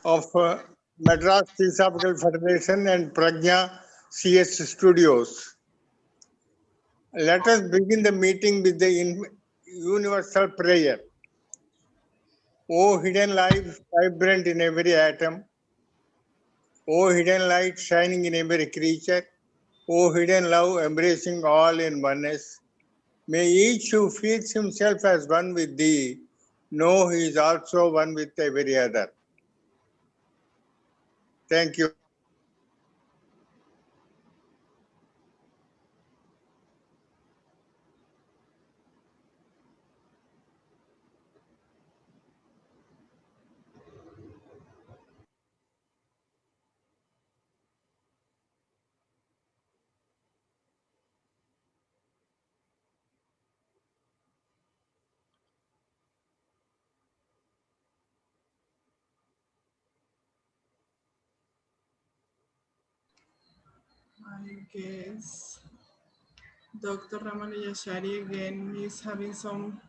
of Madras Theosophical Federation and Prajna CS Studios. Let us begin the meeting with the universal prayer. O hidden life vibrant in every atom, O hidden light shining in every creature, O hidden love embracing all in oneness, may each who feels himself as one with thee know he is also one with every other. Thank you. I guess Dr. Ramanujashari again is having some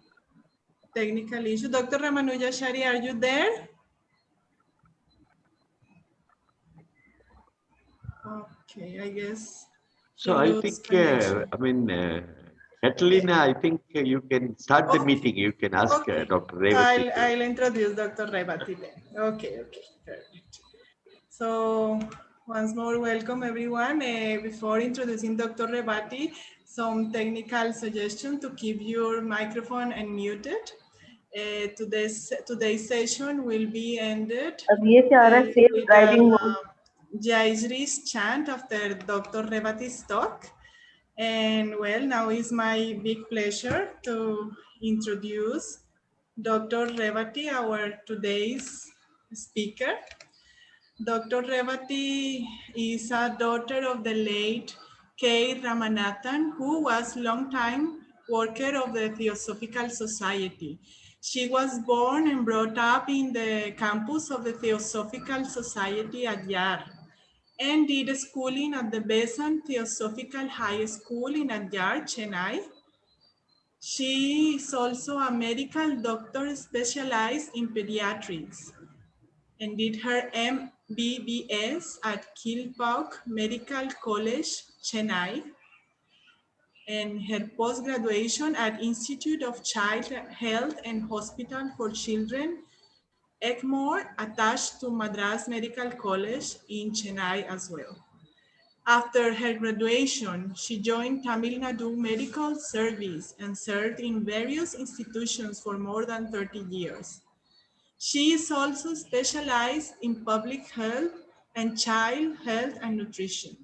technical issue. Dr. Ramanujashari, are you there? Okay, I guess. So I think, Catalina, I think you can start the meeting. You can ask Dr. Revathy. I'll introduce Dr. Revathy then. Okay, perfect. So once more, welcome everyone. Before introducing Dr. Revathy, some technical suggestion to keep your microphone unmuted. Today's session will be ended with Jayasri's chant after Dr. Revathy's talk. And well, now is my big pleasure to introduce Dr. Revathy, our today's speaker. Dr. Revathy is a daughter of the late K. Ramanathan, who was long-time worker of the Theosophical Society. She was born and brought up in the campus of the Theosophical Society at Yar, and did schooling at the BESANT Theosophical High School in Adyar, Chennai. She is also a medical doctor specialized in pediatrics and did her MBBS at Kilpauk Medical College, Chennai, and her post-graduation at Institute of Child Health and Hospital for Children, Egmore, attached to Madras Medical College in Chennai as well. After her graduation, she joined Tamil Nadu Medical Service and served in various institutions for more than 30 years. She is also specialized in public health and child health and nutrition.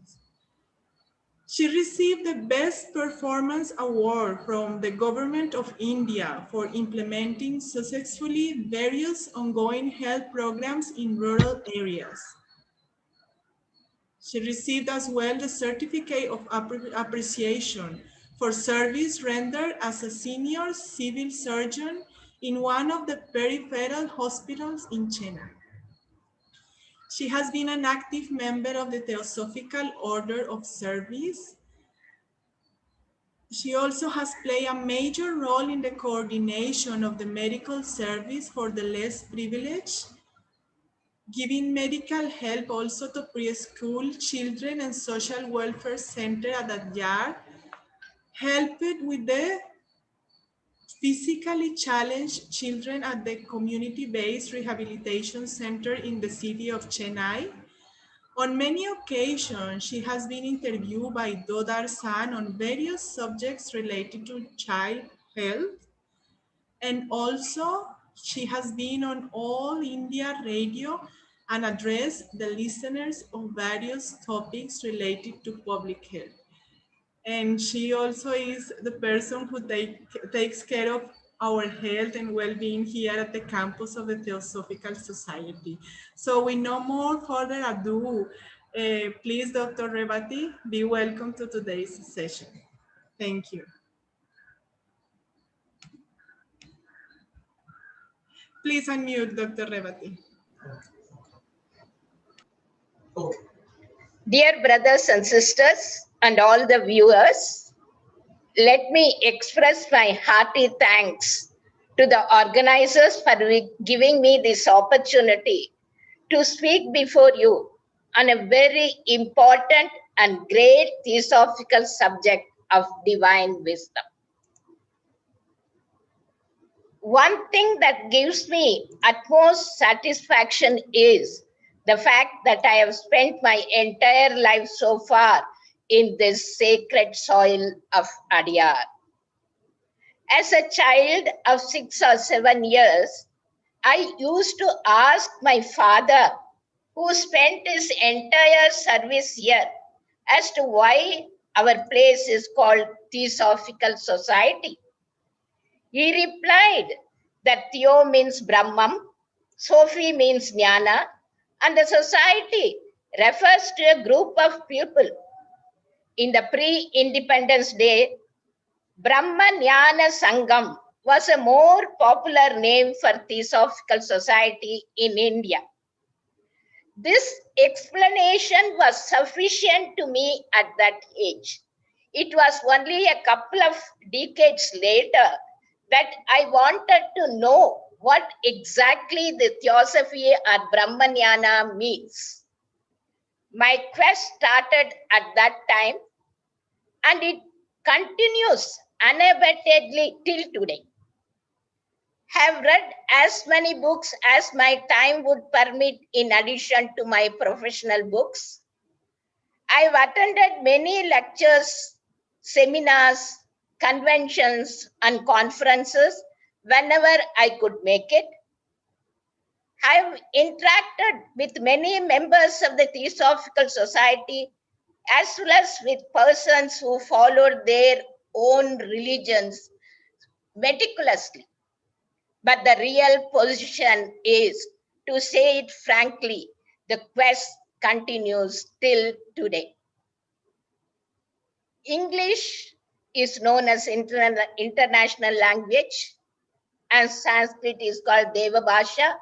She received the Best Performance Award from the Government of India for implementing successfully various ongoing health programs in rural areas. She received as well the Certificate of Appreciation for service rendered as a senior civil surgeon in one of the peripheral hospitals in Chennai. She has been an active member of the Theosophical Order of Service. She also has played a major role in the coordination of the medical service for the less privileged, giving medical help also to preschool children and social welfare center at Adyar, helped with the physically challenged children at the community-based rehabilitation center in the city of Chennai. On many occasions, she has been interviewed by Dodar San on various subjects related to child health. And also, she has been on All India Radio and addressed the listeners on various topics related to public health. And she also is the person who takes care of our health and well-being here at the campus of the Theosophical Society. So with no more further ado, please, Dr. Revathy, be welcome to today's session. Thank you. Please unmute, Dr. Revathy. Dear brothers and sisters and all the viewers, let me express my hearty thanks to the organizers for giving me this opportunity to speak before you on a very important and great theosophical subject of divine wisdom. One thing that gives me utmost satisfaction is the fact that I have spent my entire life so far in this sacred soil of Adyar. As a child of 6 or 7 years, I used to ask my father, who spent his entire service here, as to why our place is called Theosophical Society. He replied that Theo means Brahman, Sophy means Jnana, and the society refers to a group of people. In the pre-independence day, Brahma Jnana Sangam was a more popular name for Theosophical Society in India. This explanation was sufficient to me at that age. It was only a couple of decades later that I wanted to know what exactly the Theosophy or Brahmanyana means. My quest started at that time, and it continues unabatedly till today. Have read as many books as my time would permit in addition to my professional books. I've attended many lectures, seminars, conventions, and conferences whenever I could make it. I've interacted with many members of the Theosophical Society as well as with persons who followed their own religions meticulously. But the real position is, to say it frankly, the quest continues till today. English is known as international language, and Sanskrit is called Deva Bhasha,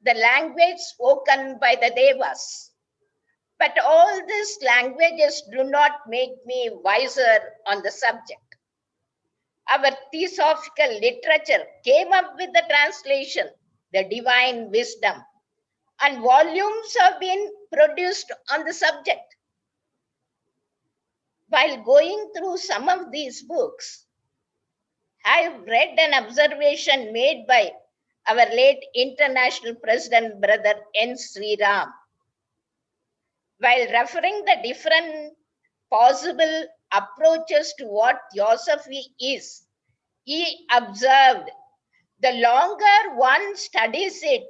the language spoken by the Devas. But all these languages do not make me wiser on the subject. Our theosophical literature came up with the translation, The Divine Wisdom, and volumes have been produced on the subject. While going through some of these books, I've read an observation made by our late International President, Brother N. Sri Ram. While referring the different possible approaches to what Theosophy is, he observed, the longer one studies it,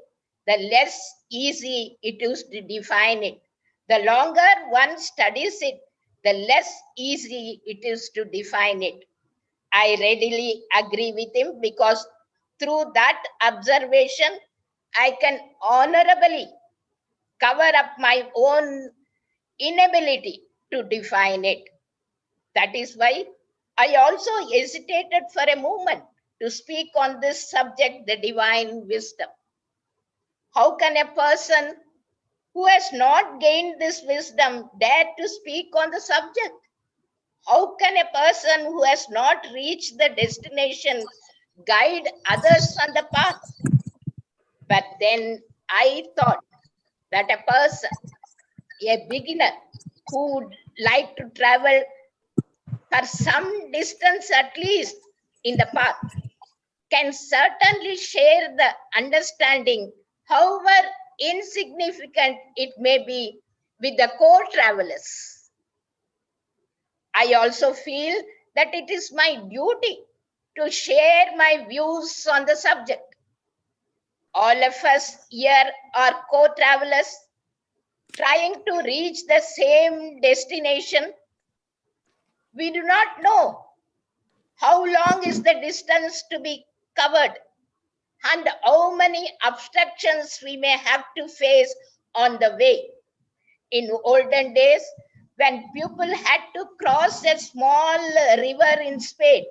the less easy it is to define it. The longer one studies it, the less easy it is to define it. I readily agree with him, because through that observation, I can honorably cover up my own inability to define it. That is why I also hesitated for a moment to speak on this subject, the divine wisdom. How can a person who has not gained this wisdom dare to speak on the subject? How can a person who has not reached the destination guide others on the path? But then I thought that a person, a beginner who would like to travel for some distance at least in the path, can certainly share the understanding, however insignificant it may be, with the co-travelers. I also feel that it is my duty to share my views on the subject. All of us here are co-travelers trying to reach the same destination. We do not know how long is the distance to be covered and how many obstructions we may have to face on the way. In olden days, when people had to cross a small river in Spain,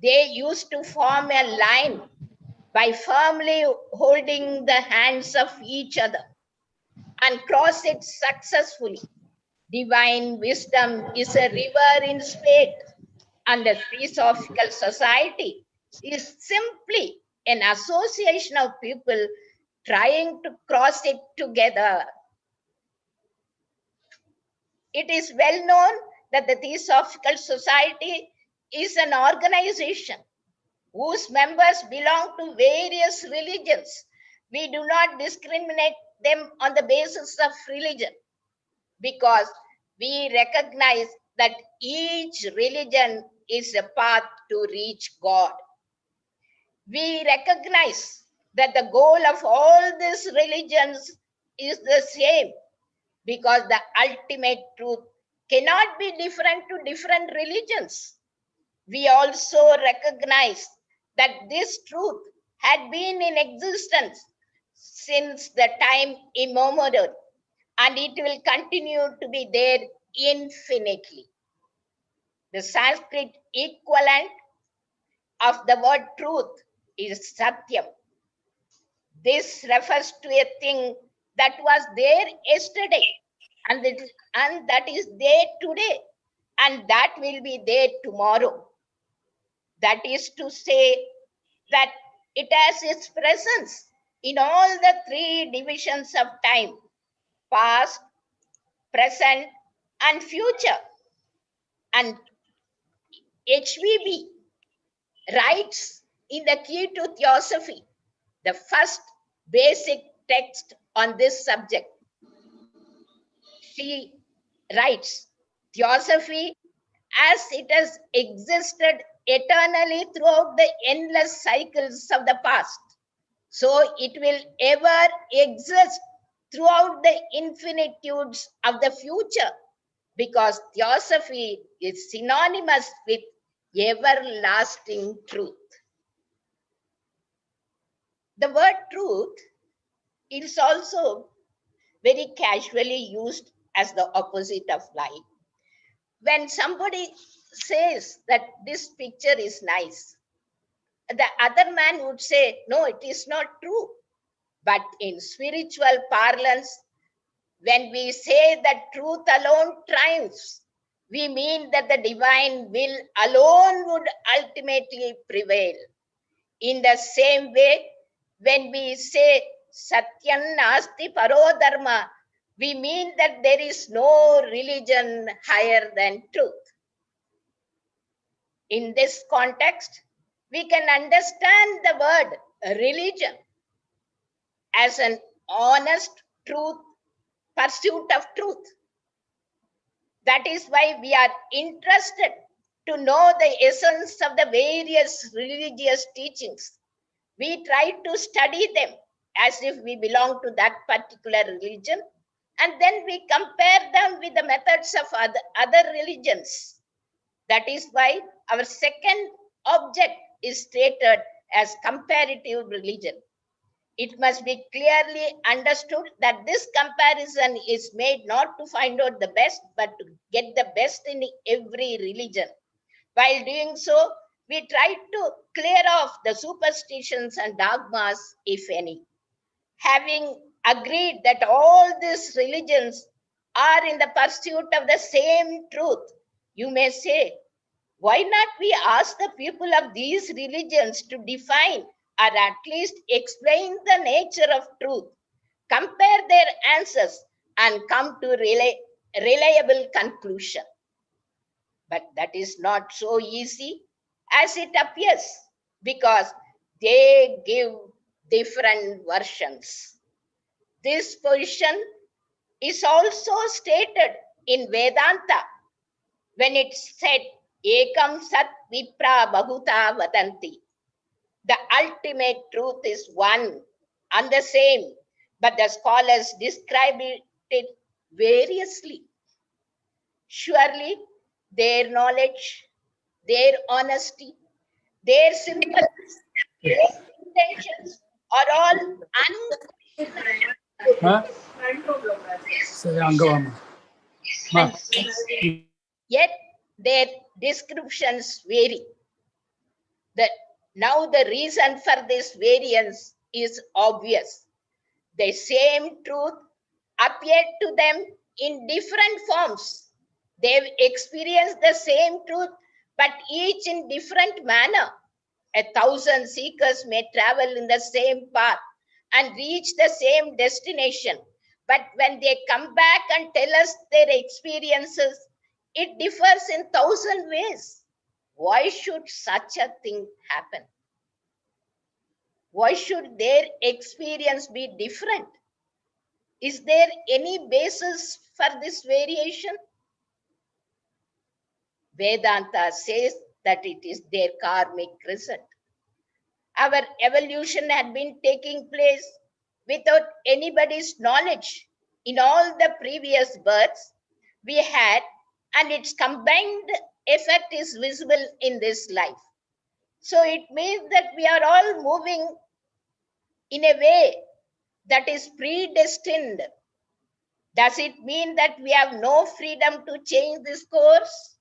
they used to form a line by firmly holding the hands of each other and cross it successfully. Divine wisdom is a river in Spain, and the Theosophical Society is simply an association of people trying to cross it together. It is well known that the Theosophical Society is an organization whose members belong to various religions. We do not discriminate them on the basis of religion because we recognize that each religion is a path to reach God. We recognize that the goal of all these religions is the same because the ultimate truth cannot be different to different religions. We also recognize that this truth had been in existence since the time immemorial, and it will continue to be there infinitely. The Sanskrit equivalent of the word truth is Satyam. This refers to a thing that was there yesterday, and that is there today, and that will be there tomorrow. That is to say that it has its presence in all the three divisions of time: past, present, and future. And HVB writes in the Key to Theosophy, the first basic text on this subject. She writes, Theosophy, as it has existed eternally throughout the endless cycles of the past, so it will ever exist throughout the infinitudes of the future, because Theosophy is synonymous with everlasting truth. The word truth is also very casually used as the opposite of lie. When somebody says that this picture is nice, the other man would say, no, it is not true. But in spiritual parlance, when we say that truth alone triumphs, we mean that the divine will alone would ultimately prevail. In the same way, when we say Satyam Nasti Paro Dharma, we mean that there is no religion higher than truth. In this context, we can understand the word religion as an honest truth, pursuit of truth. That is why we are interested to know the essence of the various religious teachings. We try to study them as if we belong to that particular religion, and then we compare them with the methods of other religions. That is why our second object is stated as comparative religion. It must be clearly understood that this comparison is made not to find out the best, but to get the best in every religion. While doing so, we try to clear off the superstitions and dogmas, if any. Having agreed that all these religions are in the pursuit of the same truth, you may say, why not we ask the people of these religions to define or at least explain the nature of truth, compare their answers, and come to reliable conclusion. But that is not so easy as it appears, because they give different versions. This position is also stated in Vedanta when it said, Ekam Sat Vipra Bahuta Vadanti. The ultimate truth is one and the same, but the scholars describe it variously. Surely their knowledge, their honesty, their sympathies, their intentions are all unconditional. Yet their descriptions vary. Now the reason for this variance is obvious. The same truth appeared to them in different forms. They've experienced the same truth, but each in different manner. 1,000 seekers may travel in the same path, and reach the same destination. But when they come back and tell us their experiences, it differs in 1,000 ways. Why should such a thing happen? Why should their experience be different? Is there any basis for this variation? Vedanta says that it is their karmic result. Our evolution had been taking place without anybody's knowledge in all the previous births we had, and its combined effect is visible in this life. So it means that we are all moving in a way that is predestined. Does it mean that we have no freedom to change this course?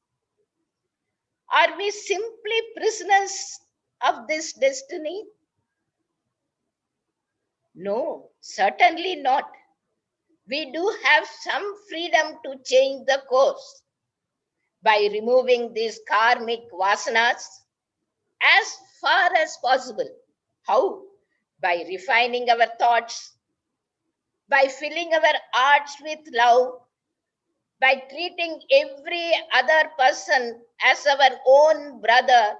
Are we simply prisoners of this destiny? No, certainly not. We do have some freedom to change the course by removing these karmic vasanas as far as possible. How? By refining our thoughts, by filling our hearts with love, by treating every other person as our own brother,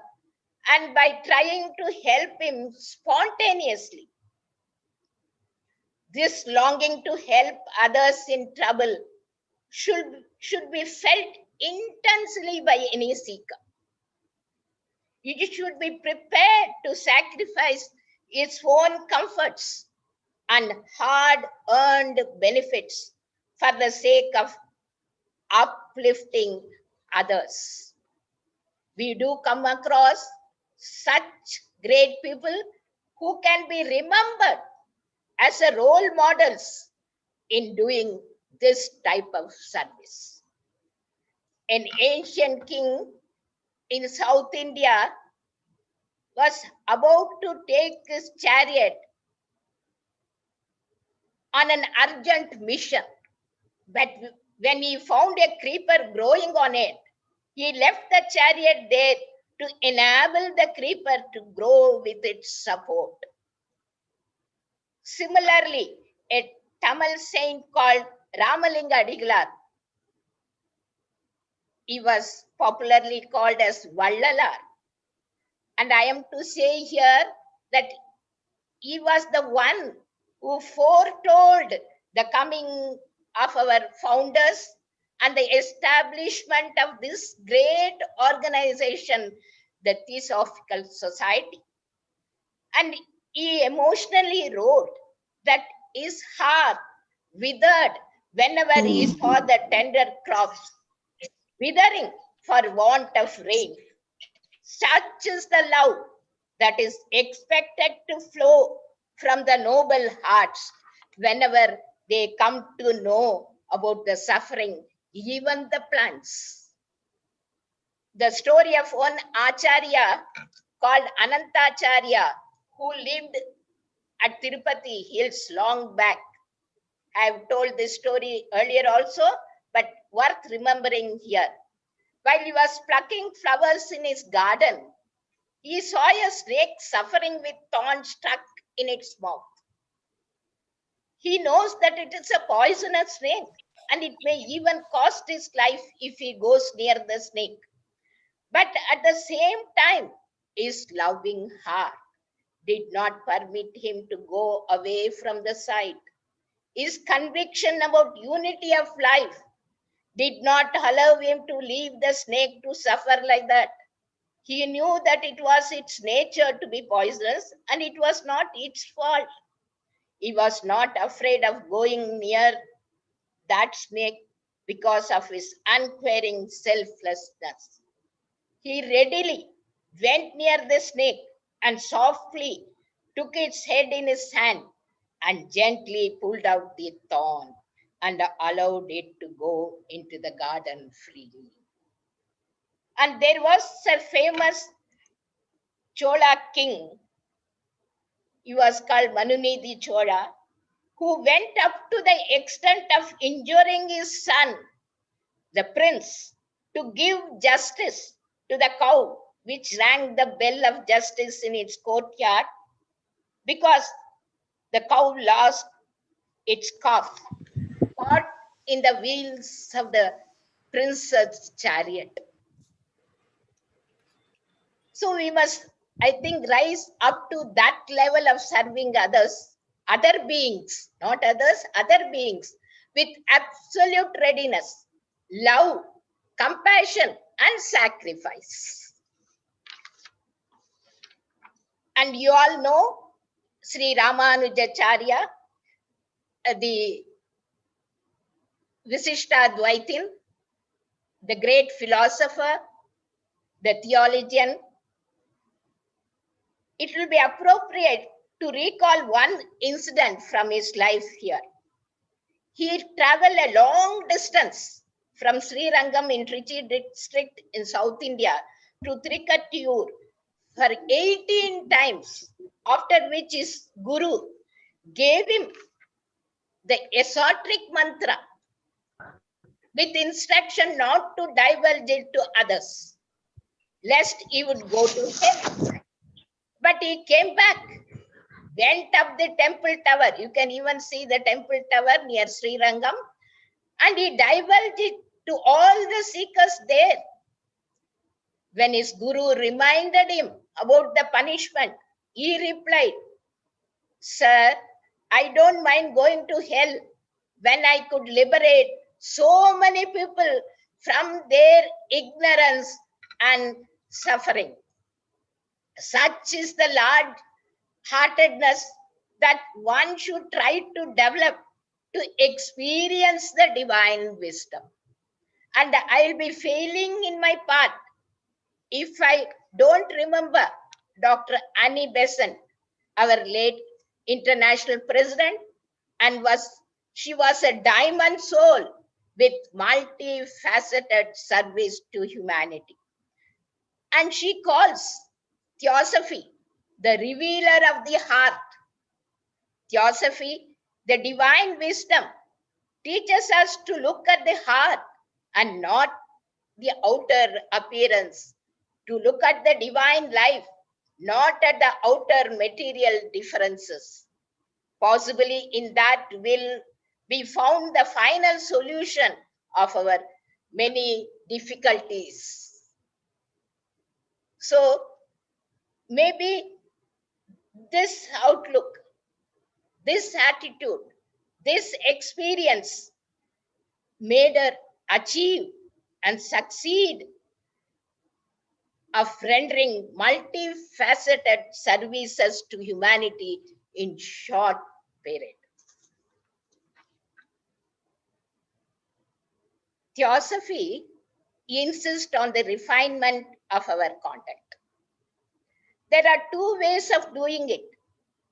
and by trying to help him spontaneously. This longing to help others in trouble should be felt intensely by any seeker. It should be prepared to sacrifice its own comforts and hard-earned benefits for the sake of uplifting others. We do come across such great people who can be remembered as a role models in doing this type of service. An ancient king in South India was about to take his chariot on an urgent mission, but when he found a creeper growing on it, he left the chariot there to enable the creeper to grow with its support. Similarly, a Tamil saint called RAMALINGA ADIGALAR, he was popularly called as VALLALAR. And I am to say here that he was the one who foretold the coming of our founders and the establishment of this great organization, the Theosophical Society. And he emotionally wrote that his heart withered whenever he saw the tender crops withering for want of rain. Such is the love that is expected to flow from the noble hearts whenever they come to know about the suffering, even the plants. The story of one Acharya called ANANTHACHARYA, who lived at Tirupati hills long back. I have told this story earlier also, but worth remembering here. While he was plucking flowers in his garden, he saw a snake suffering with thorns stuck in its mouth. He knows that it is a poisonous snake and it may even cost his life if he goes near the snake. But at the same time, his loving heart did not permit him to go away from the sight. His conviction about unity of life did not allow him to leave the snake to suffer like that. He knew that it was its nature to be poisonous and it was not its fault. He was not afraid of going near that snake because of his unquaring selflessness. He readily went near the snake and softly took its head in his hand and gently pulled out the thorn and allowed it to go into the garden freely. And there was a famous Chola king, he was called MANUNEEDHI Chola, who went up to the extent of injuring his son, the prince, to give justice to the cow which rang the bell of justice in its courtyard, because The cow lost its calf, caught in the wheels of the prince's chariot. So we must, I think, rise up to that level of serving others, other beings, not others, other beings, with absolute readiness, love, compassion, and sacrifice. And you all know Sri Ramanujacharya, the Visishtadvaitin, the great philosopher, the theologian. It will be appropriate to recall one incident from his life here. He traveled a long distance from Srirangam in Trichy district in South India to Trikattiur for 18 times, after which his guru gave him the esoteric mantra with instruction not to divulge it to others, lest he would go to hell. But he came back, went up the temple tower. You can even see the temple tower near Srirangam, and he divulged it to all the seekers there. When his guru reminded him about the punishment, he replied, "Sir, I don't mind going to hell when I could liberate so many people from their ignorance and suffering." Such is the large-heartedness that one should try to develop to experience the divine wisdom. And I'll be failing in my part if I don't remember Dr. Annie Besant, our late international president, and she was a diamond soul with multifaceted service to humanity. And she calls Theosophy the revealer of the heart. Theosophy, the divine wisdom, teaches us to look at the heart and not the outer appearance, to look at the divine life, not at the outer material differences. Possibly in that will be found the final solution of our many difficulties. So maybe this outlook, this attitude, this experience made her achieve and succeed of rendering multifaceted services to humanity in short period. Theosophy insists on the refinement of our conduct. There are two ways of doing it.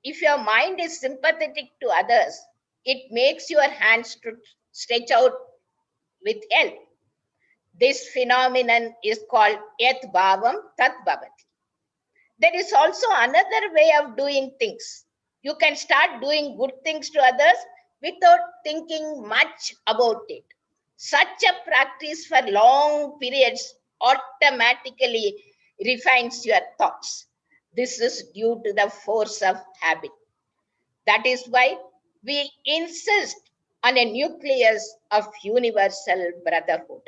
If your mind is sympathetic to others, it makes your hands to stretch out with help. This phenomenon is called Yat Bhavam Tat Bhavati. There is also another way of doing things. You can start doing good things to others without thinking much about it. Such a practice for long periods automatically refines your thoughts. This is due to the force of habit. That is why we insist on a nucleus of universal brotherhood.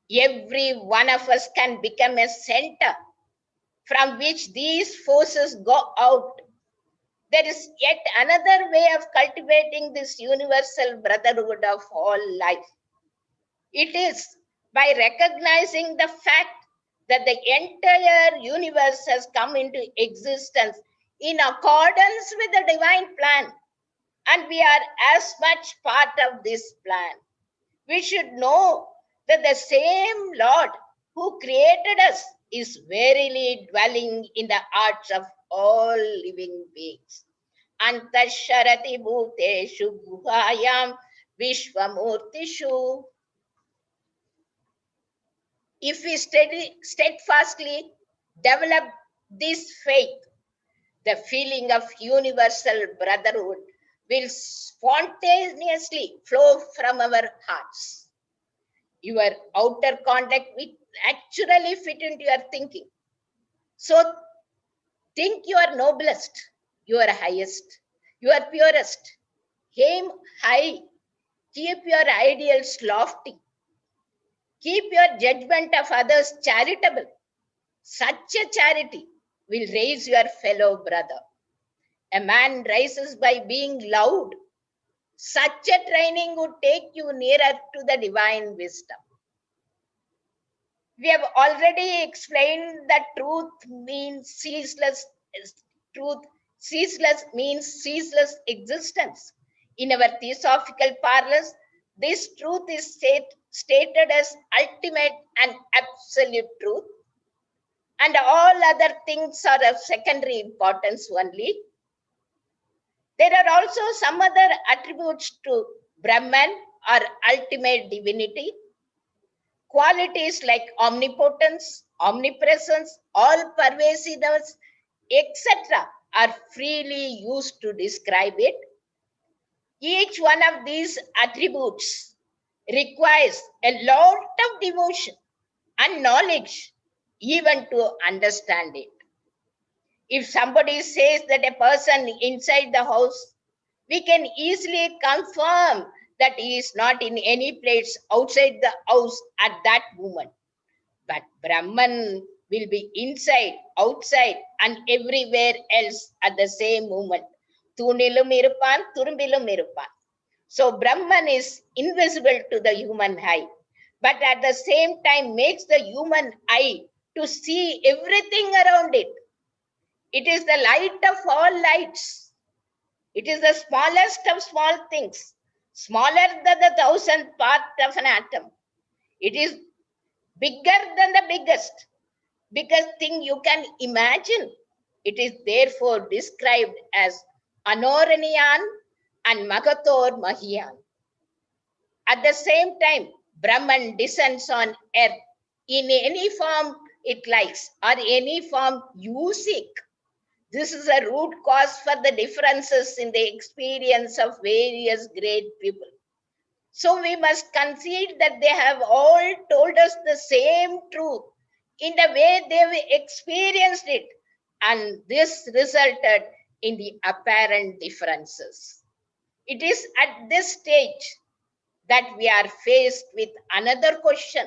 Every one of us can become a center from which these forces go out. There is yet another way of cultivating this universal brotherhood of all life. It is by recognizing the fact that the entire universe has come into existence in accordance with the divine plan, and we are as much part of this plan. We should know that the same Lord who created us is verily dwelling in the hearts of all living beings. Antasharati bhuteshu guhayam vishvamurtishu. If we steadfastly develop this faith, the feeling of universal brotherhood will spontaneously flow from our hearts. Your outer conduct will naturally fit into your thinking. So think you are noblest, you are highest. your purest. Aim high. Keep your ideals lofty. Keep your judgment of others charitable. Such a charity will raise your fellow brother. A man rises by being loud. Such a training would take you nearer to the divine wisdom. We have already explained that truth means ceaseless. Ceaseless means ceaseless existence. In our theosophical parlance, this truth is stated as ultimate and absolute truth, and all other things are of secondary importance only. There are also some other attributes to Brahman or ultimate divinity. Qualities like omnipotence, omnipresence, all pervasiveness, etc. are freely used to describe it. Each one of these attributes requires a lot of devotion and knowledge even to understand it. If somebody says that a person inside the house, we can easily confirm that he is not in any place outside the house at that moment. But Brahman will be inside, outside, and everywhere else at the same moment. Thunilum iruppan, thurumbilum iruppan. So Brahman is invisible to the human eye, but at the same time makes the human eye to see everything around it. It is the light of all lights. It is the smallest of small things, smaller than the 1,000th part of an atom. It is bigger than the biggest thing you can imagine. It is therefore described as Anoraniyan and Magator Mahiyan. At the same time, Brahman descends on earth in any form it likes or any form you seek. This is a root cause for the differences in the experience of various great people. So we must concede that they have all told us the same truth in the way they've experienced it, and this resulted in the apparent differences. It is at this stage that we are faced with another question.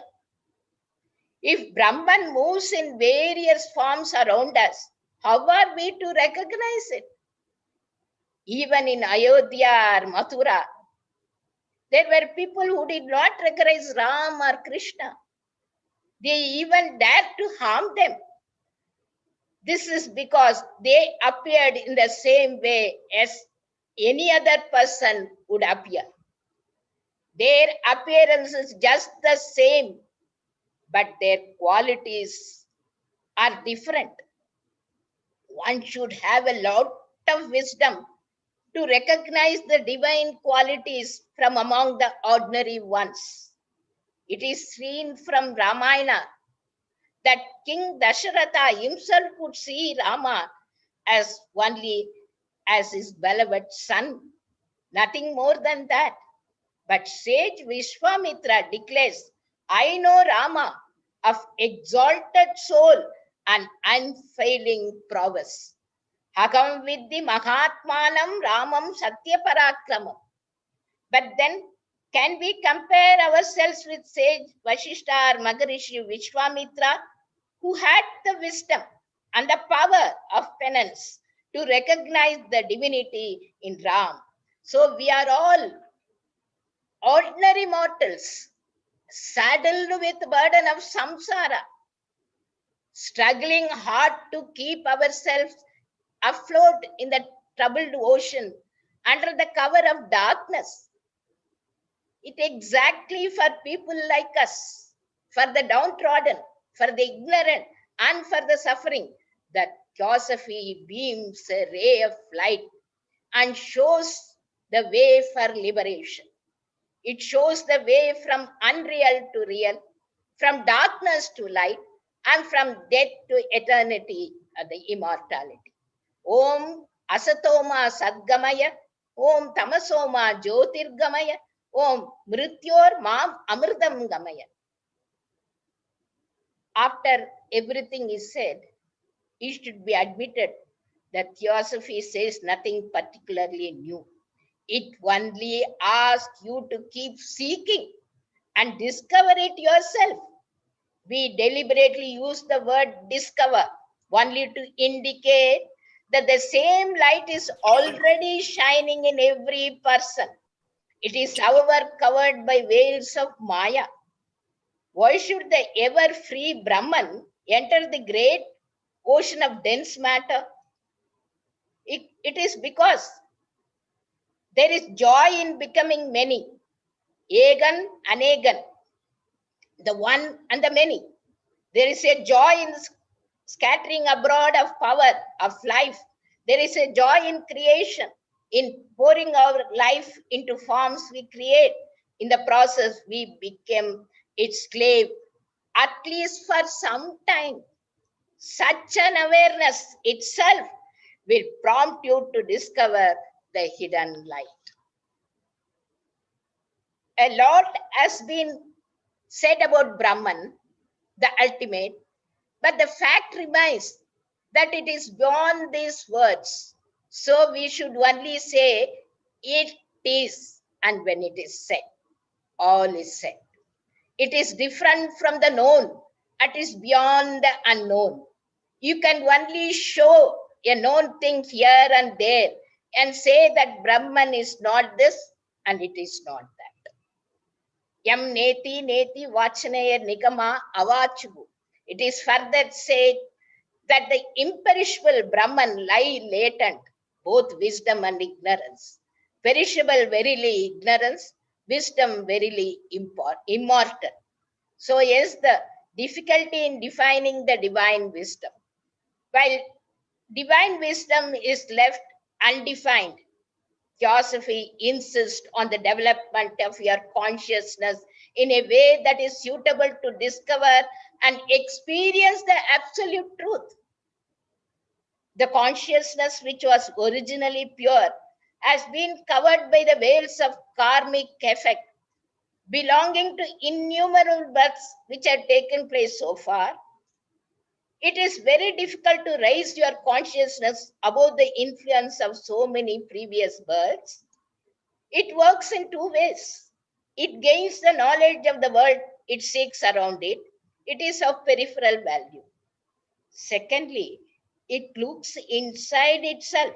If Brahman moves in various forms around us, how are we to recognize it? Even in Ayodhya or Mathura, there were people who did not recognize Ram or Krishna. They even dared to harm them. This is because they appeared in the same way as any other person would appear. Their appearance is just the same, but their qualities are different. One should have a lot of wisdom to recognize the divine qualities from among the ordinary ones. It is seen from Ramayana that King Dasharatha himself could see Rama as only as his beloved son, nothing more than that. But sage Vishwamitra declares, I know Rama of exalted soul and unfailing prowess. Hakam Vidhi Mahatmanam Ramam Satya Parakramam. But then, can we compare ourselves with sage Vashishta or Maharishi Vishwamitra, who had the wisdom and the power of penance to recognize the divinity in Ram? So we are all ordinary mortals, saddled with the burden of samsara, struggling hard to keep ourselves afloat in the troubled ocean under the cover of darkness. It exactly for people like us, for the downtrodden, for the ignorant, and for the suffering, that Theosophy beams a ray of light and shows the way for liberation. It shows the way from unreal to real, from darkness to light, and from death to eternity, the immortality. Om Asatoma Sadgamaya, Om Tamasoma Jyotirgamaya, Om Mrityor Mam Amritam Gamaya. After everything is said, it should be admitted The Theosophy says nothing particularly new. It only asks you to keep seeking and discover it yourself. We deliberately use the word discover only to indicate that the same light is already shining in every person. It is, however, covered by veils of Maya. Why should the ever free Brahman enter the great ocean of dense matter? It is because there is joy in becoming many. Egan, Anegan, the one and the many. There is a joy in scattering abroad of power, of life. There is a joy in creation, in pouring our life into forms we create. In the process, we become its slave, at least for some time. Such an awareness itself will prompt you to discover the hidden light. A lot has been said about Brahman, the ultimate, but the fact remains that it is beyond these words. So we should only say it is, and when it is said, all is said. It is different from the known. It is beyond the unknown. You can only show a known thing here and there and say that Brahman is not this and it is not that. Yam neti neti vachanaya nigama avachugu. It is further said that the imperishable Brahman lie latent, both wisdom and ignorance. Perishable verily ignorance, wisdom verily immortal. So yes, the difficulty in defining the divine wisdom. While divine wisdom is left undefined, Theosophy insists on the development of your consciousness in a way that is suitable to discover and experience the absolute truth. The consciousness which was originally pure has been covered by the veils of karmic effect, belonging to innumerable births which have taken place so far. It is very difficult to raise your consciousness above the influence of so many previous births. It works in two ways. It gains the knowledge of the world it seeks around it. It is of peripheral value. Secondly, it looks inside itself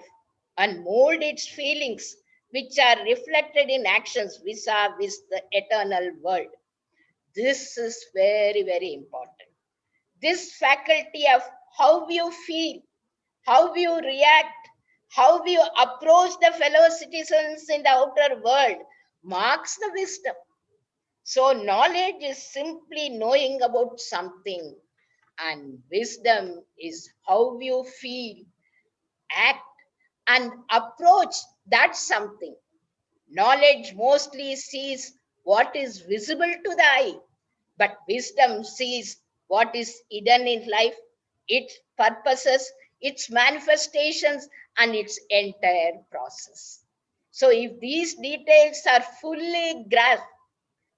and molds its feelings, which are reflected in actions vis-a-vis the eternal world. This is very, very important. This faculty of how you feel, how you react, how you approach the fellow citizens in the outer world marks the wisdom. So knowledge is simply knowing about something, and wisdom is how you feel, act, and approach that something. Knowledge mostly sees what is visible to the eye, but wisdom sees what is hidden in life, its purposes, its manifestations, and its entire process. So if these details are fully grasped,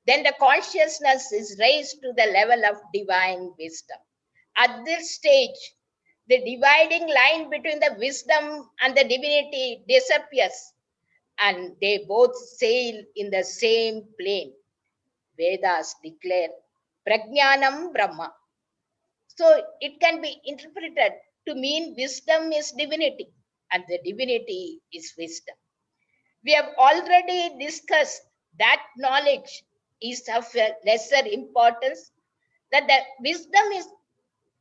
then the consciousness is raised to the level of divine wisdom. At this stage, the dividing line between the wisdom and the divinity disappears, and they both sail in the same plane. Vedas declare Prajnanam Brahma. So it can be interpreted to mean wisdom is divinity and the divinity is wisdom. We have already discussed that knowledge is of a lesser importance, that the wisdom is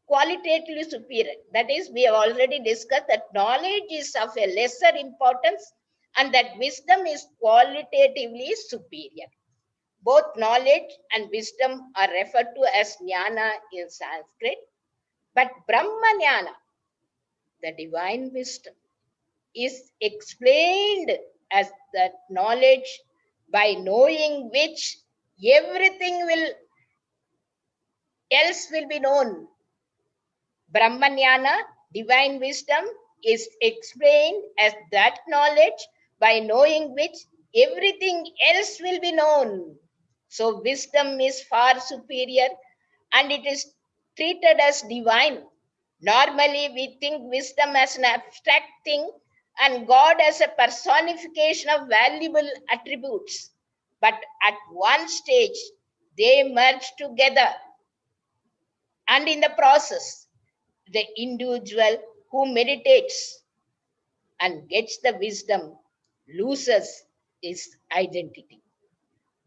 qualitatively superior. That is, we have already discussed that knowledge is of a lesser importance and that wisdom is qualitatively superior. Both knowledge and wisdom are referred to as jnana in Sanskrit, but Brahma jnana, the divine wisdom, is explained as that knowledge by knowing which everything else will be known. Brahmanyana, divine wisdom, is explained as that knowledge by knowing which everything else will be known. So wisdom is far superior and it is treated as divine, Normally, we think wisdom as an abstract thing and God as a personification of valuable attributes. But at one stage, they merge together. And in the process, the individual who meditates and gets the wisdom loses his identity.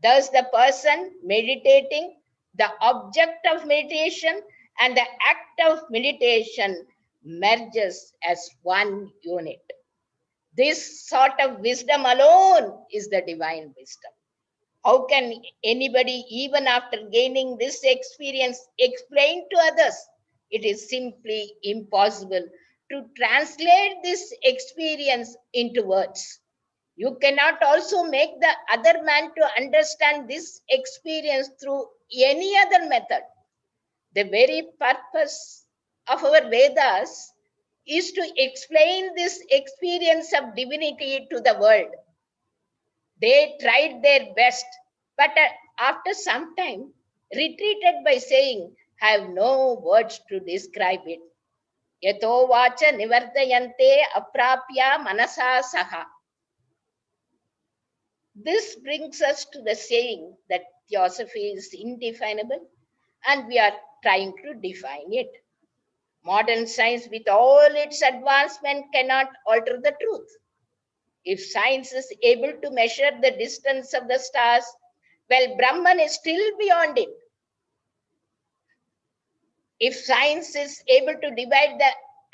Thus, the person meditating, the object of meditation, and the act of meditation merges as one unit. This sort of wisdom alone is the divine wisdom. How can anybody, even after gaining this experience, explain to others? It is simply impossible to translate this experience into words. You cannot also make the other man to understand this experience through any other method. The very purpose of our Vedas is to explain this experience of divinity to the world. They tried their best, but after some time retreated by saying, I have no words to describe it. Yato vacha nivardayante aprapya manasa saha. This brings us to the saying that theosophy is indefinable and we are trying to define it. Modern science, with all its advancement, cannot alter the truth. If science is able to measure the distance of the stars, well, Brahman is still beyond it. If science is able to divide the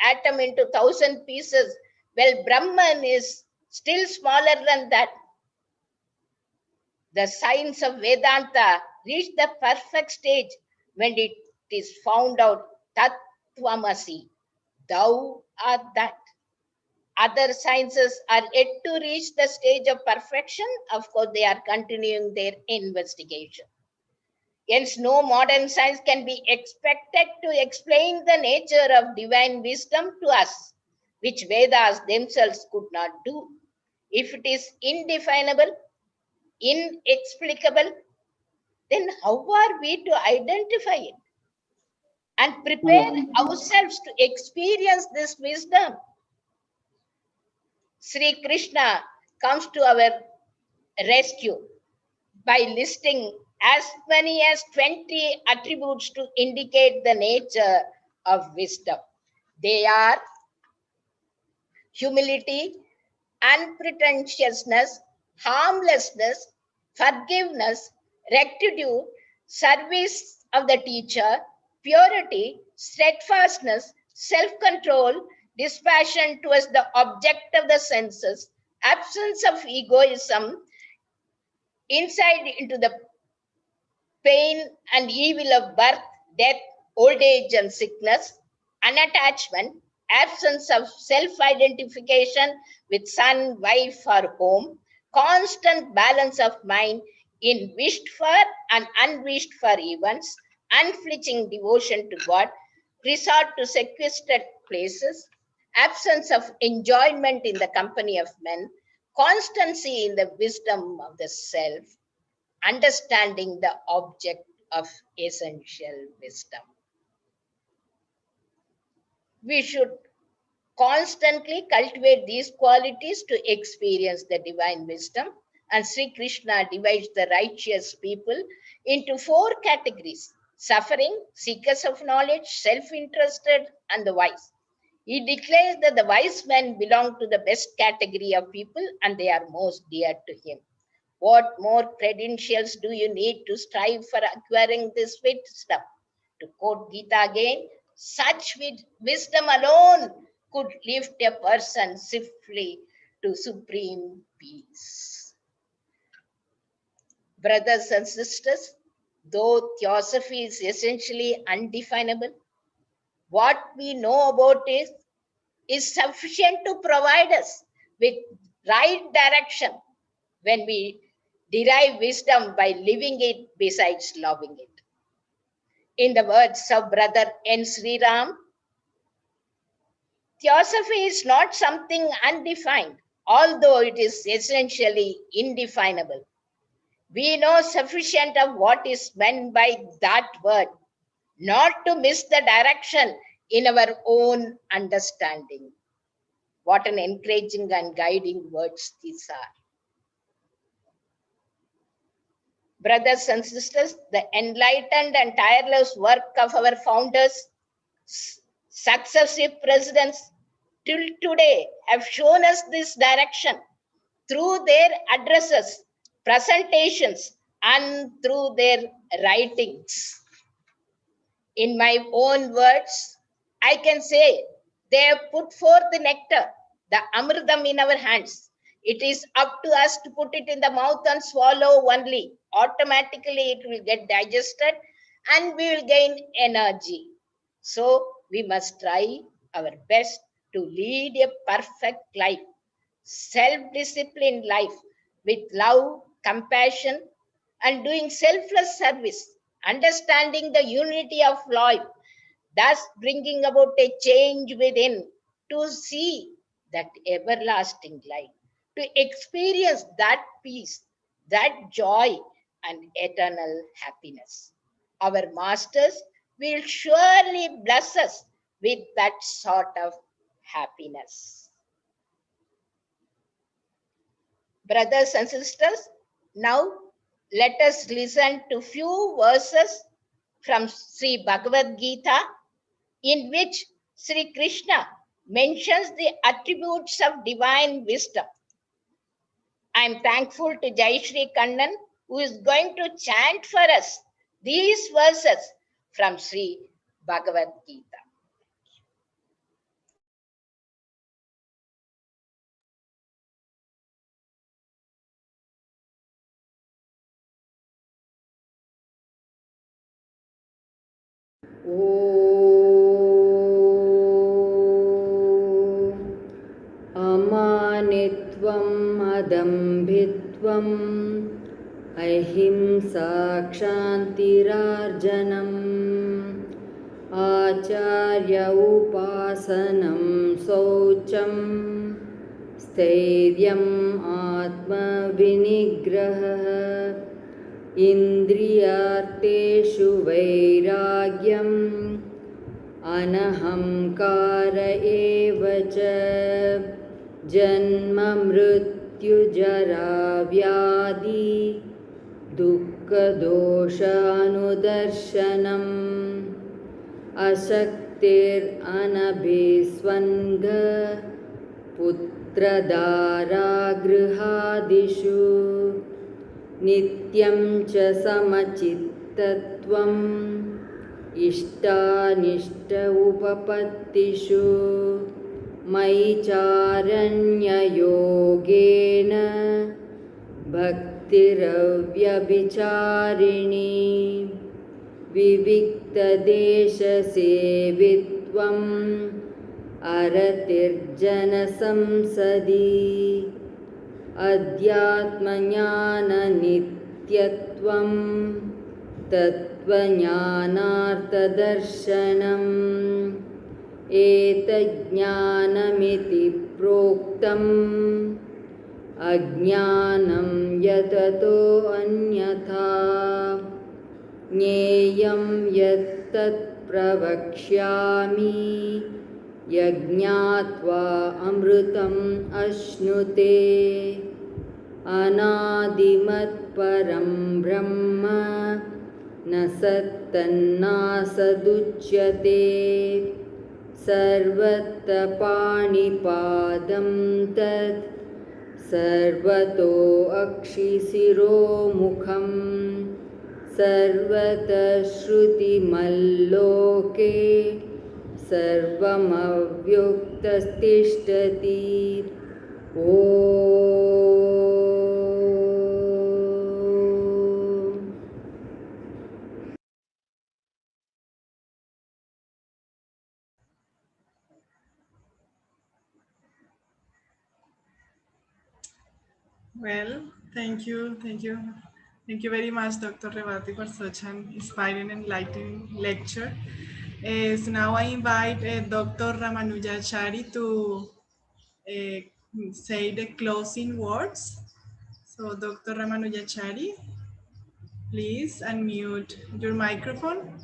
atom into 1,000 pieces, well, Brahman is still smaller than that. The science of Vedanta reached the perfect stage when it is found out Tattvamasi, thou art that. Other sciences are yet to reach the stage of perfection. Of course, they are continuing their investigation. Hence, no modern science can be expected to explain the nature of divine wisdom to us, which Vedas themselves could not do. If it is indefinable, inexplicable, then how are we to identify it and prepare ourselves to experience this wisdom? Sri Krishna comes to our rescue by listing as many as 20 attributes to indicate the nature of wisdom. They are humility, unpretentiousness, harmlessness, forgiveness, rectitude, service of the teacher, purity, steadfastness, self-control, dispassion towards the object of the senses, absence of egoism, insight into the pain and evil of birth, death, old age and sickness, unattachment, absence of self-identification with son, wife or home, constant balance of mind in wished for and unwished for events, unflinching devotion to God, resort to sequestered places, absence of enjoyment in the company of men, constancy in the wisdom of the self, understanding the object of essential wisdom. We should constantly cultivate these qualities to experience the divine wisdom. And Sri Krishna divides the righteous people into 4 categories: suffering, seekers of knowledge, self-interested, and the wise. He declares that the wise men belong to the best category of people and they are most dear to him. What more credentials do you need to strive for acquiring this wisdom? To quote Geetha again, such wisdom alone could lift a person swiftly to supreme peace. Brothers and sisters, though theosophy is essentially undefinable, what we know about it is sufficient to provide us with right direction when we derive wisdom by living it besides loving it. In the words of Brother N. Sri Ram, theosophy is not something undefined, although it is essentially indefinable. We know sufficient of what is meant by that word, not to miss the direction in our own understanding. What an encouraging and guiding words these are. Brothers and sisters, the enlightened and tireless work of our founders, successive presidents till today have shown us this direction through their addresses, presentations, and through their writings. In my own words, I can say they have put forth the nectar, the amritam in our hands. It is up to us to put it in the mouth and swallow only. Automatically, it will get digested and we will gain energy. So, we must try our best to lead a perfect life, self-disciplined life with love, compassion, and doing selfless service, understanding the unity of life, thus bringing about a change within to see that everlasting light, to experience that peace, that joy, and eternal happiness. Our masters will surely bless us with that sort of happiness. Brothers and sisters, now let us listen to few verses from Sri Bhagavad Gita, in which Sri Krishna mentions the attributes of divine wisdom. I am thankful to Jai Shri Kannan, who is going to chant for us these verses from Sri Bhagavad Gita. अमानित्वम् अदम्भित्वम् अहिंसा क्षान्तिरार्जनम् आचार्य उपासनं शौचं स्थैर्यम् आत्मविनिग्रहः इन्द्रियार्थेषु वैराग्यम् अनहंकार एव च जन्म मृत्यु जरा व्याधि दुःखदोषानुदर्शनम् अशक्तिरनभिस्वङ्ग पुत्रदारागृहादिषु नित्यं च समचित्तत्वम् इष्टानिष्ट उपपत्तिषु मयि चारण्ययोगेन भक्तिरव्यभिचारिणी विविक्तदेशसेवित्वम् अरतिर्जनसंसदि अध्यात्मज्ञाननित्यत्वम् तत्त्वज्ञानार्थदर्शनम् एतज्ज्ञानमिति प्रोक्तम् अज्ञानं यततो अन्यथा ज्ञेयं यत्तत् प्रवक्ष्यामि यज्ञात्वा अमृतम् अश्नुते अनादिमत्परं ब्रह्म न सत्तन्नासदुच्यते सर्वत्र पाणिपादं तत् सर्वतो अक्षिशिरोमुखम् सर्वतः श्रुतिमल्लोके सर्वमव्युक्तस्तिष्ठति ॐ Well, thank you very much, Dr.R.Revathy, for such an inspiring and enlightening lecture. So now I invite Dr. Ramanujachari to say the closing words. So Dr. Ramanujachari, please unmute your microphone.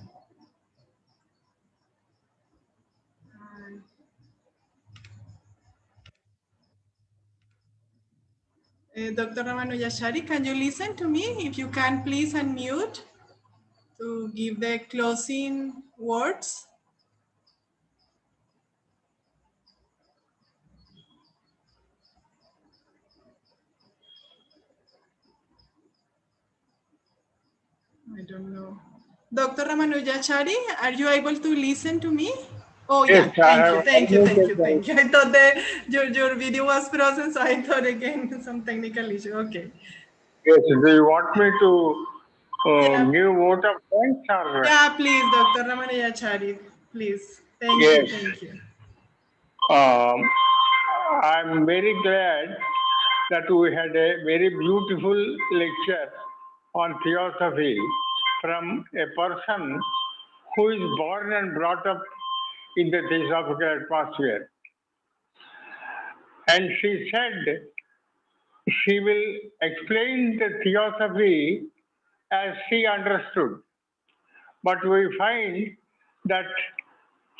Dr. Ramanujachari, can you listen to me? If you can, please unmute to give the closing words. I don't know. Dr. Ramanujachari, are you able to listen to me? Oh, Yes, yeah. I Thank you, have thank you, thank you, unmuted thank you. I thought that your video was frozen, so I thought again some technical issue. Okay. Yes, do you want me to Yeah, give vote of thanks or? yeah, please, Dr. Ramanujachari, please. Thank you, Yes. thank you. Um, I'm very glad that we had a very beautiful lecture on theosophy from a person who is born and brought up in the theosophical atmosphere. And she said she will explain the theosophy as she understood. But we find that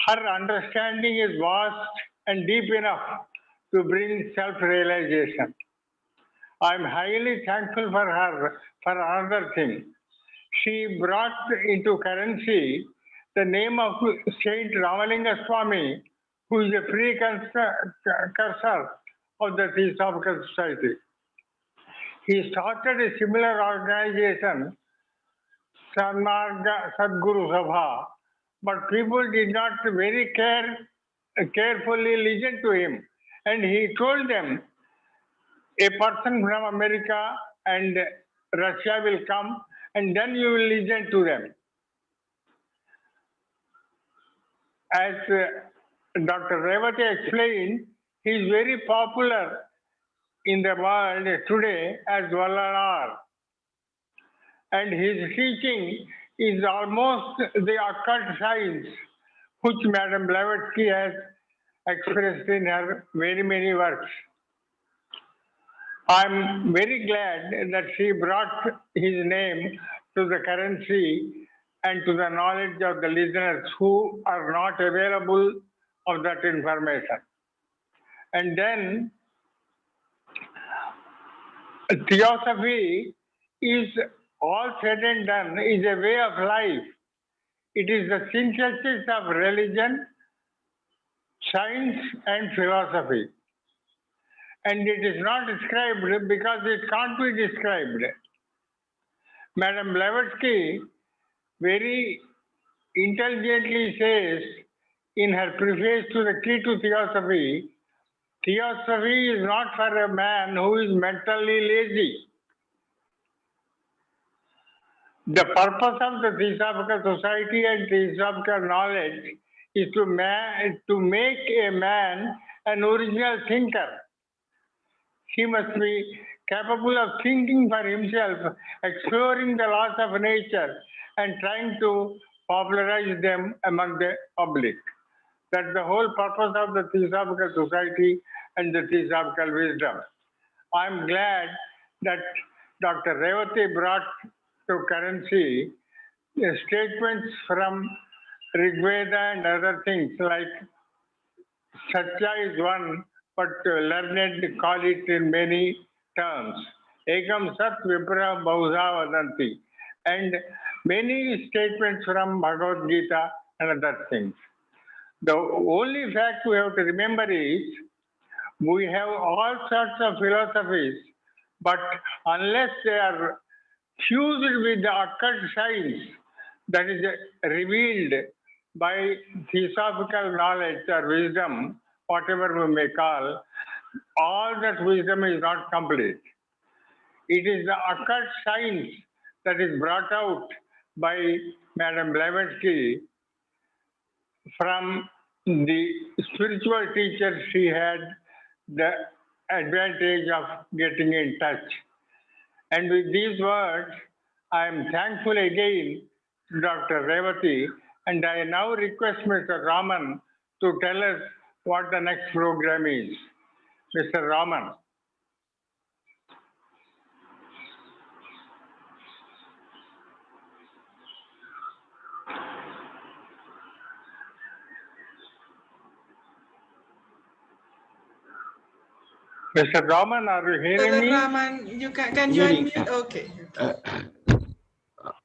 her understanding is vast and deep enough to bring self-realization. I'm highly thankful for her for another thing. She brought into currency the name of Saint Ramalinga Swami, who is a precursor of the Theosophical Society. He started a similar organization, Sanmarga Sadguru Sabha, but people did not very carefully listen to him. And he told them, a person from America and Russia will come, and then you will listen to them. As Dr.R.Revathy explained, he is very popular in the world today as VALLALAR. And his teaching is almost the occult science, which Madam BLAVATSKY has expressed in her very many works. I'm very glad that she brought his name to the currency and to the knowledge of the listeners who are not available of that information. And then theosophy is all said and done is a way of life. It is the synthesis of religion, science and philosophy. And it is not described because it can't be described. Madam BLAVATSKY very intelligently says in her preface to the Key to Theosophy, theosophy is not for a man who is mentally lazy. The purpose of the Theosophical Society and Theosophical knowledge is to make a man an original thinker. He must be capable of thinking for himself, exploring the laws of nature, and trying to popularize them among the public. That's the whole purpose of the Theosophical Society and the Theosophical wisdom. I'm glad that Dr.R.Revathy brought to currency statements from Rigveda and other things like Satya is one, but learned call it in many terms. Ekam Sat Vipra Bahudha Vadanti. And many statements from Bhagavad Gita and other things. The only fact we have to remember is we have all sorts of philosophies, but unless they are fused with the occult science that is revealed by theosophical knowledge or wisdom, whatever we may call, all that wisdom is not complete. It is the occult science that is brought out by Madam BLAVATSKY from the spiritual teacher she had the advantage of getting in touch. And with these words, I am thankful again to Dr.R.Revathy, and I now request Mr. Raman to tell us what the next program is. Mr. Raman. Mr. Raman, are you hearing Brother me? Raman, you can you Hearing. unmute? Okay.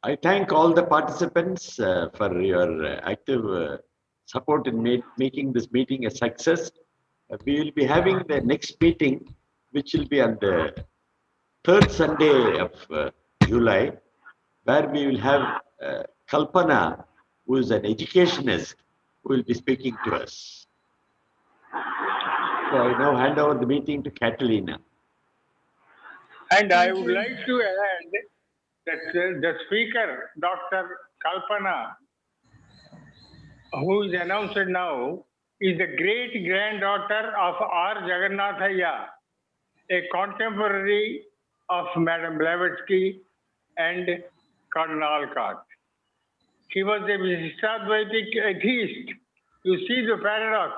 I thank all the participants for your active support in making this meeting a success. We will be having the next meeting, which will be on the third Sunday of July, where we will have Kalpana, who is an educationist, who will be speaking to us. So I now hand over the meeting to Catalina. And I Thank would you. like to add that the speaker, Dr. Kalpana, who is announced now, is the great granddaughter of R. Jagannathaya, a contemporary of Madam Blavatsky and Karnalkat. He was a Vishishtadvaitic atheist. You see the paradox.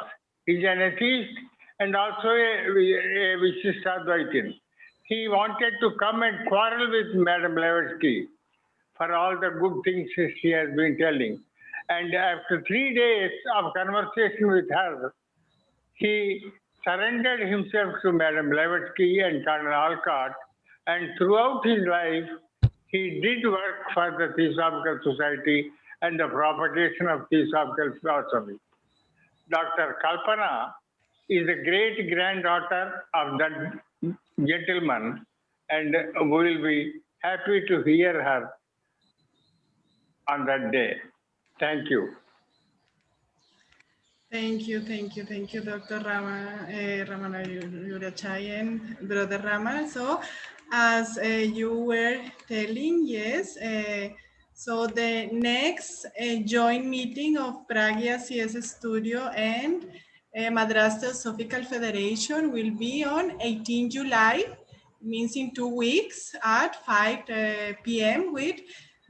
He's an atheist and also a Vishishtadvaitin. He wanted to come and quarrel with Madam Blavatsky for all the good things she has been telling. And after 3 days of conversation with her, he surrendered himself to Madam Blavatsky and Colonel Alcott, and throughout his life, he did work for the Theosophical Society and the propagation of Theosophical philosophy. Dr. Kalpana is a great granddaughter of that gentleman, and we will be happy to hear her on that day. Thank you. Thank you, Dr. Ramanujar and Brother Rama. So, as you were telling, yes, so the next joint meeting of Pragya CS Studio and Madras Theosophical Federation will be on 18 July, means in 2 weeks at 5 p.m. with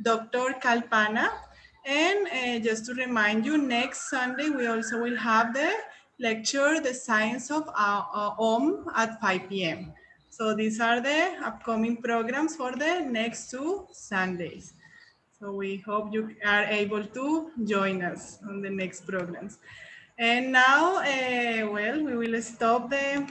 Dr. Kalpana. And just to remind you, next Sunday, we also will have the lecture, The Science of Om at 5 p.m. So these are the upcoming programs for the next 2 Sundays. So we hope you are able to join us on the next programs. And now, well, we will stop the